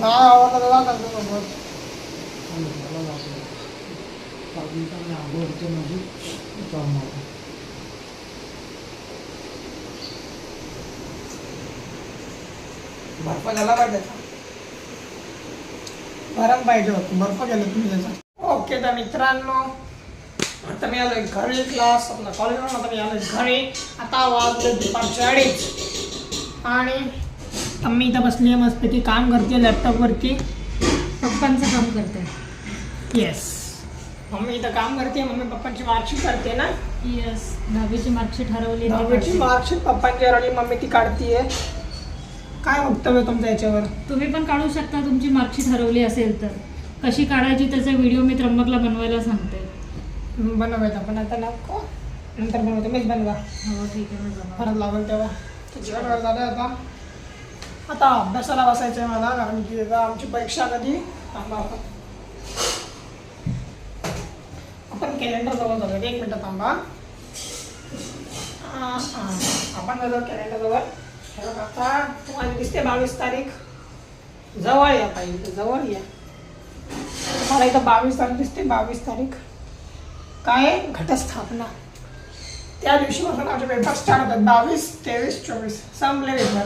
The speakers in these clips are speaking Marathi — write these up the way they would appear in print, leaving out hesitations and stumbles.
आवडला बर्फ झाला पाहिजे, गरम पाहिजे होतं, बर्फ गेलं तुम्ही त्याचा. ओके तर मित्रांनो, आता मी आलोय घरी, क्लास आपला कॉलेजवरून आता मी आलोय घरी. आता वाजले 2:40 आणि मी इथं बसली आहे, मस्तपैकी काम करते लॅपटॉपवरती. पप्पांचं काम करते. येस, मम्मी इथं काम करते, मम्मी पप्पांची मार्कशीट करते ना. येस, 10वीची मार्कशीट हरवली. 10वीची मार्कशीट पप्पांची हरवली, मम्मी ती काढतीये. काय वक्तव्य तुमचं याच्यावर? तुम्ही पण काढू शकता, तुमची मार्कशीट हरवली असेल तर कशी काढायची त्याचा व्हिडिओ मी त्र्यंबकला बनवायला सांगते. बनवायचा पण आता नको, नंतर बनवतो, मीच बनवा. हो ठीक आहे, मी परत लागेल तेव्हा. जेवण वगैरे झालं आता. आता अभ्यासाला बसायचं आहे मला, कारण की आमची परीक्षा कधी थांबा आपण कॅलेंडर जवळ जाऊया. 1 मिनिट थांबा. आपण जाऊ कॅलेंडर जवळ. आता तुम्हाला दिसते 22 तारीख जवळ या पाहिजे, जवळ या. मला इथं 22 तारीख दिसते. 22 तारीख काय घटस्थापना, त्या दिवशीपासून आमचे पेपर स्टार्ट होतात. 22, 23, 24 संपले पेपर.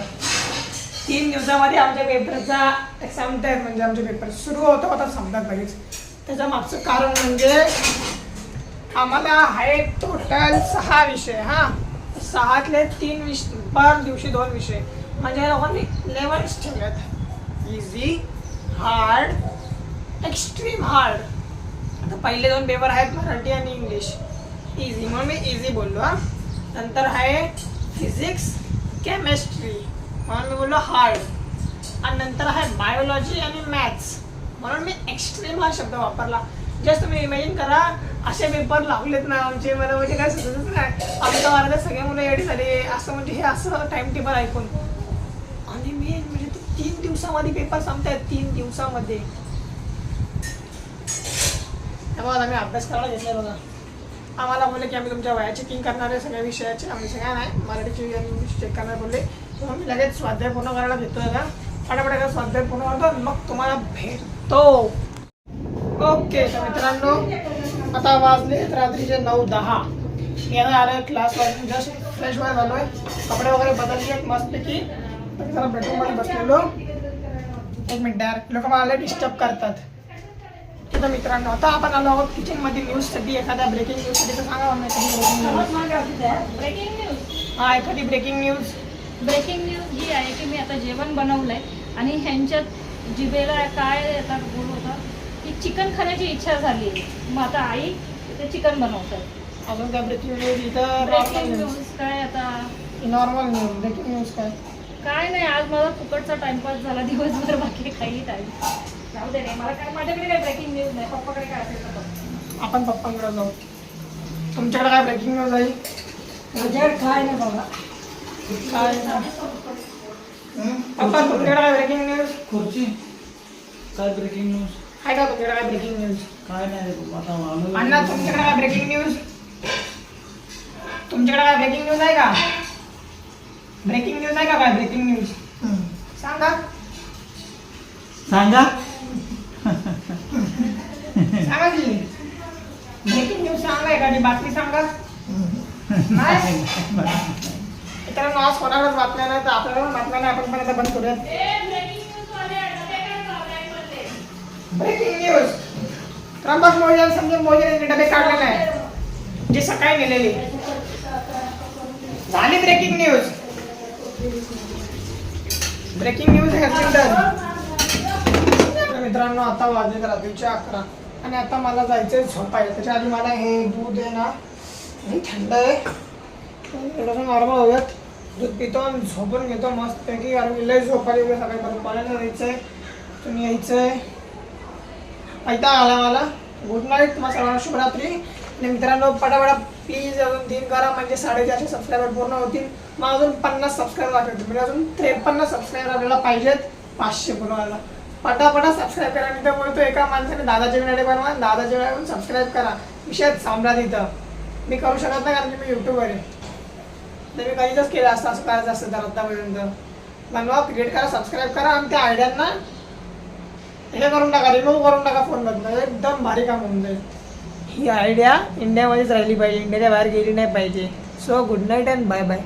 3 दिवसामध्ये आमच्या पेपरचा संपतात, म्हणजे आमचे पेपर सुरू होता संपतात लगेच. त्याच्या मागचं कारण म्हणजे आम्हाला आहे टोटल 6 विषय. 6तले 3 विषय पर दिवशी 2 विषय, म्हणजे लोकांनी लेवल्स ठेवल्यात. Easy, hard, extreme hard. आता पहिले 2 पेपर आहेत मराठी आणि इंग्लिश. इझी म्हणून मी इझी बोललो. नंतर आहे फिजिक्स, केमिस्ट्री म्हणून मी बोललो हार्ड. आणि नंतर आहे बायोलॉजी आणि मॅथ्स म्हणून मी एक्स्ट्रीम हा शब्द वापरला. जस्ट तुम्ही इमॅजिन करा, असे पेपर लावलेत ना आमचे, मला म्हणजे काय सुचतच नाही. आमच्या वर्गात सगळे मुलं एवढी झाली असं, म्हणजे हे असं टाइम टेबल ऐकून. आणि मी म्हणजे 3 दिवसामध्ये पेपर संपतायत. 3 दिवसामध्ये बघा आम्ही अभ्यास करायला घेतलाय. बघा आम्हाला बोलले की आम्ही तुमच्या वया चेकिंग करणार आहे सगळ्या विषयाचे. आम्ही सगळ्या नाही, मराठीची आणि इंग्लिश चेक करणार बोलले. मग मी लगेच स्वाध्याय पूर्ण करायला घेतोय का, फटाफट स्वाध्याय पूर्ण करतो, मग तुम्हाला भेटतो. ओके तर मित्रांनो, आता वाजले रात्रीचे 9:10. मी आता आलोय क्लासवर, जस्ट फ्रेश वगैरे झालोय, कपडे वगैरे बदलले आहेत मस्तपैकी. जरा बेडरूममध्ये बसलेलो. 1 मिनिट यार, लोक मला डिस्टर्ब करतात. तर मित्रांनो, आता आपण आलो आहोत किचनमध्ये न्यूजसाठी. एखाद्या ब्रेकिंग न्यूजसाठी तर सांगा मला ब्रेकिंग न्यूज. हां, एखादी ब्रेकिंग न्यूज. ब्रेकिंग न्यूज ही आहे की मी आता जेवण बनवलंय आणि ह्यांच्यात जिभेला काय आता बोल होता की चिकन खाण्याची इच्छा झाली. मग आता आई ते चिकन बनवतात. अजून काय ब्रेकिंग न्यूज? इथं ब्रेकिंग न्यूज काय आता नॉर्मल न्यूज. ब्रेकिंग न्यूज काय नाही. आज माझा फुकटचा टाइमपास झाला दिवसभर, बाकी काही टाइम जाऊ दे रे. मला काय, माझ्याकडे काय ब्रेकिंग न्यूज नाही. पप्पाकडे काय असेल तर आपण पप्पांकडे जाऊ. तुमच्याकडे काय ब्रेकिंग न्यूज आहे? माझ्याकडे काय नाही बाबा. काय पप्पा तुमच्याकडे काय ब्रेकिंग न्यूज? खुर्ची काय ब्रेकिंग न्यूज आहे का तुमच्याकडे काय ब्रेकिंग न्यूज? काय नाही रे आता अण्णा तुमच्याकडे काय ब्रेकिंग न्यूज? तुमच्याकडे काय ब्रेकिंग न्यूज आहे का? ब्रेकिंग न्यूज आहे का काय ब्रेकिंग न्यूज? सांगा सांगा सांगा की ब्रेकिंग न्यूज सांगा, एखादी बातमी सांगा. नाही तर आज कोणाकडे बातम्या नाही, तर आपल्याकडे बातम्या नाही. आपण पण आता बंद करूयात ब्रेकिंग न्यूज. त्र्यंबक मोजे, संजय मोजे डबे काढले नाही जे सकाळी नेलेली झाली ब्रेकिंग न्यूज. ब्रेकिंग न्यूज मित्रांनो, आता वाजले रात्रीचे 11 आणि आता मला जायचंय झोपायला. त्याच्या आधी मला हे दूध आहे ना, हे थंड आहे, थोडंसं नॉर्मल होऊयात. दूध पितो आणि झोपून घेतो मस्तपैकी, कारण की लय झोपायला वेळ सकाळी परत कॉलेजला जायचंय. तुम्ही यायचंय ऐकता आला मला. गुड नाईट, तुम्हाला सर्वांना शुभरात्री. आणि मित्रांनो, पटापटा प्लीज अजून 3 करा, म्हणजे 450 सबस्क्रायबर पूर्ण होतील. मग अजून 50 सबस्क्रायबर लागतील, म्हणजे अजून 53 सबस्क्रायबर आपल्याला पाहिजेत 500 बनवायला. पटापटा सबस्क्राईब करा. मी तर बोलतो एका माणसाने दादाचे व्हिडिओ बनवा, दादाचे व्हिडिओ सबस्क्राईब करा. विषयात सांभाळा. तिथं मी करू शकत नाही, कारण की मी यूट्यूबर आहे. तर मी कधीच केलं असतं, असं करायचं असतं तर आतापर्यंत. बनवा, क्रिएट करा, सबस्क्राईब करा आणि त्या आयडियांना हे करून टाका, रिमूव्ह करून टाका फोन मधनं, एकदम भारी काम होऊन जाईल. ही आयडिया इंडियामध्येच राहिली पाहिजे, इंडियाच्या बाहेर गेली नाही पाहिजे. So good night and bye bye.